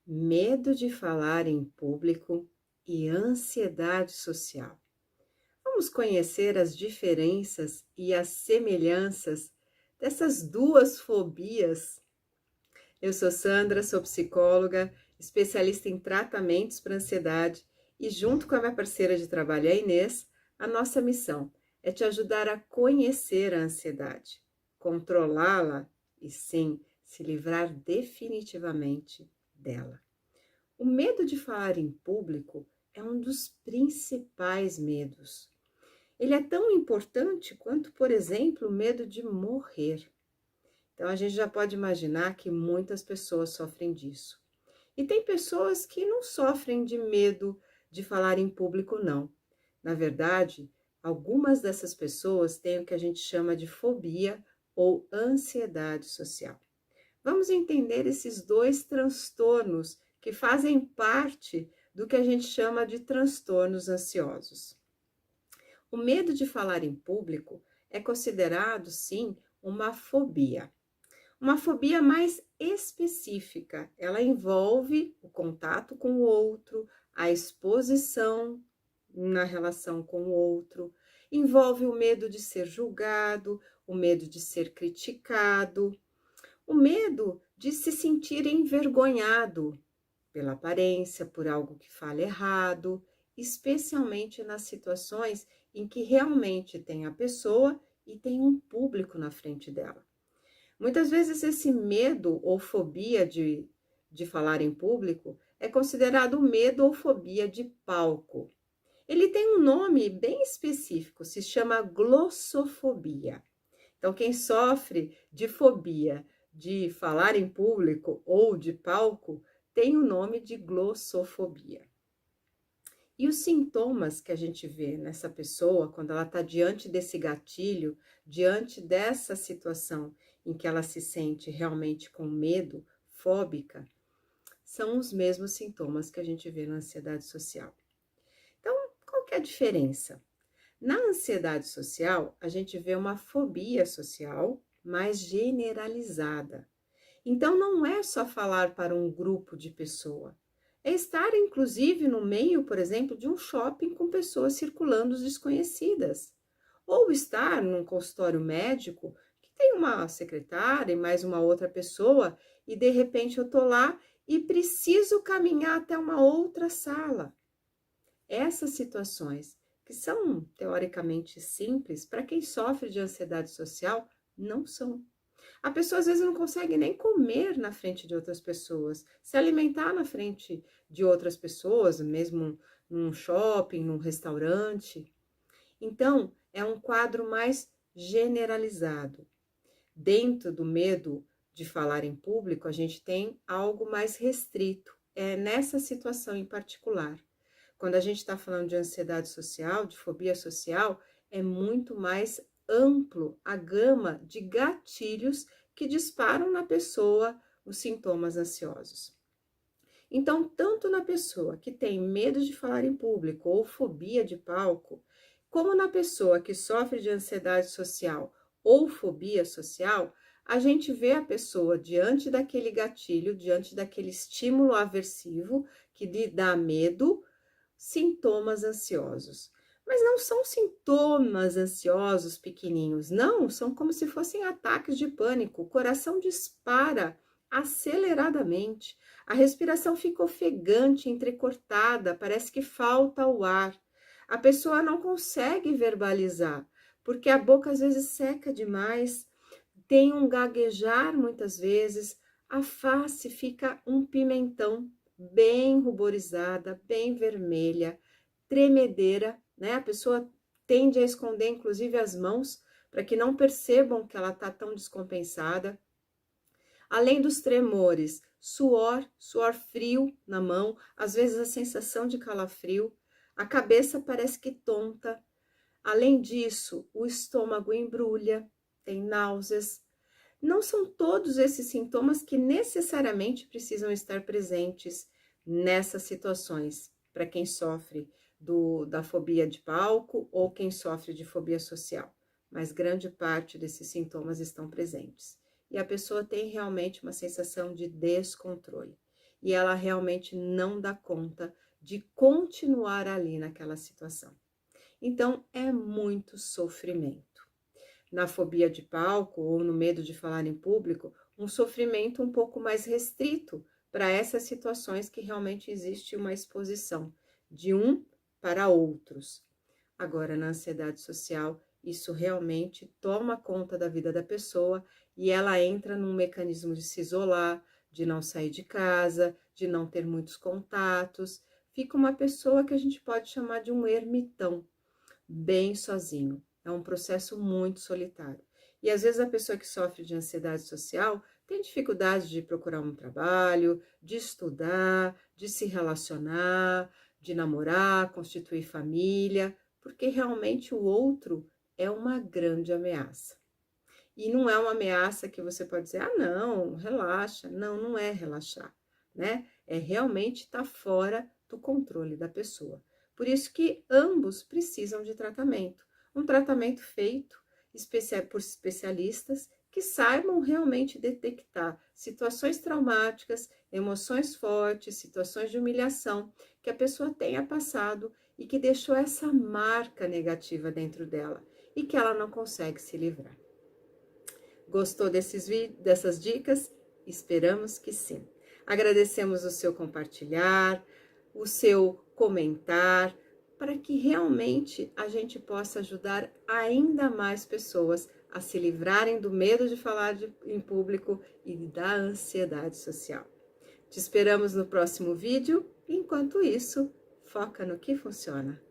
Medo de falar em público e ansiedade social. Vamos conhecer as diferenças e as semelhanças dessas duas fobias. Eu sou Sandra, sou psicóloga, especialista em tratamentos para ansiedade e junto com a minha parceira de trabalho, a Inês, a nossa missão é te ajudar a conhecer a ansiedade, controlá-la e sim, se livrar definitivamente dela. O medo de falar em público é um dos principais medos. Ele é tão importante quanto, por exemplo, o medo de morrer. Então, a gente já pode imaginar que muitas pessoas sofrem disso. E tem pessoas que não sofrem de medo de falar em público, não. Na verdade, algumas dessas pessoas têm o que a gente chama de fobia ou ansiedade social. Vamos entender esses dois transtornos que fazem parte do que a gente chama de transtornos ansiosos. O medo de falar em público é considerado, sim, uma fobia. Uma fobia mais específica, ela envolve o contato com o outro, a exposição na relação com o outro, envolve o medo de ser julgado, o medo de ser criticado, o medo de se sentir envergonhado pela aparência, por algo que fale errado, especialmente nas situações em que realmente tem a pessoa e tem um público na frente dela. Muitas vezes esse medo ou fobia de falar em público é considerado medo ou fobia de palco. Ele tem um nome bem específico, se chama glossofobia. Então, quem sofre de fobia de falar em público ou de palco tem o nome de glossofobia. E os sintomas que a gente vê nessa pessoa, quando ela está diante desse gatilho, diante dessa situação em que ela se sente realmente com medo, fóbica, são os mesmos sintomas que a gente vê na ansiedade social. Então, qual que é a diferença? Na ansiedade social, a gente vê uma fobia social mais generalizada. Então, não é só falar para um grupo de pessoas, é estar, inclusive, no meio, por exemplo, de um shopping com pessoas circulando desconhecidas. Ou estar num consultório médico que tem uma secretária e mais uma outra pessoa, e de repente eu tô lá e preciso caminhar até uma outra sala. Essas situações, que são teoricamente simples, para quem sofre de ansiedade social, não são. A pessoa às vezes não consegue nem comer na frente de outras pessoas, se alimentar na frente de outras pessoas, mesmo num shopping, num restaurante. Então, é um quadro mais generalizado. Dentro do medo de falar em público, a gente tem algo mais restrito. É nessa situação em particular. Quando a gente está falando de ansiedade social, de fobia social, é muito mais amplo a gama de gatilhos que disparam na pessoa os sintomas ansiosos. Então, tanto na pessoa que tem medo de falar em público ou fobia de palco, como na pessoa que sofre de ansiedade social ou fobia social, a gente vê a pessoa diante daquele gatilho, diante daquele estímulo aversivo que lhe dá medo, sintomas ansiosos. Mas não são sintomas ansiosos pequenininhos, não, são como se fossem ataques de pânico. O coração dispara aceleradamente, a respiração fica ofegante, entrecortada, parece que falta o ar. A pessoa não consegue verbalizar, porque a boca às vezes seca demais, tem um gaguejar muitas vezes, a face fica um pimentão, bem ruborizada, bem vermelha, tremedeira, né? A pessoa tende a esconder inclusive as mãos para que não percebam que ela está tão descompensada. Além dos tremores, suor frio na mão, às vezes a sensação de calafrio, a cabeça parece que tonta. Além disso, o estômago embrulha, tem náuseas. Não são todos esses sintomas que necessariamente precisam estar presentes nessas situações, para quem sofre da fobia de palco ou quem sofre de fobia social, mas grande parte desses sintomas estão presentes. E a pessoa tem realmente uma sensação de descontrole. e ela realmente não dá conta de continuar ali naquela situação. Então, é muito sofrimento. Na fobia de palco ou no medo de falar em público, um sofrimento um pouco mais restrito para essas situações que realmente existe uma exposição de um para outros. Agora, na ansiedade social, isso realmente toma conta da vida da pessoa e ela entra num mecanismo de se isolar, de não sair de casa, de não ter muitos contatos. Fica uma pessoa que a gente pode chamar de um ermitão, bem sozinho. É um processo muito solitário. E às vezes a pessoa que sofre de ansiedade social tem dificuldade de procurar um trabalho, de estudar, de se relacionar, de namorar, constituir família, porque realmente o outro é uma grande ameaça. E não é uma ameaça que você pode dizer, ah, não, relaxa. Não, não é relaxar, né? É realmente estar fora do controle da pessoa. Por isso que ambos precisam de tratamento. Um tratamento feito por especialistas que saibam realmente detectar situações traumáticas, emoções fortes, situações de humilhação que a pessoa tenha passado e que deixou essa marca negativa dentro dela e que ela não consegue se livrar. Gostou dessas dicas? Esperamos que sim. Agradecemos o seu compartilhar, o seu comentar, para que realmente a gente possa ajudar ainda mais pessoas a se livrarem do medo de falar em público e da ansiedade social. Te esperamos no próximo vídeo. Enquanto isso, foca no que funciona.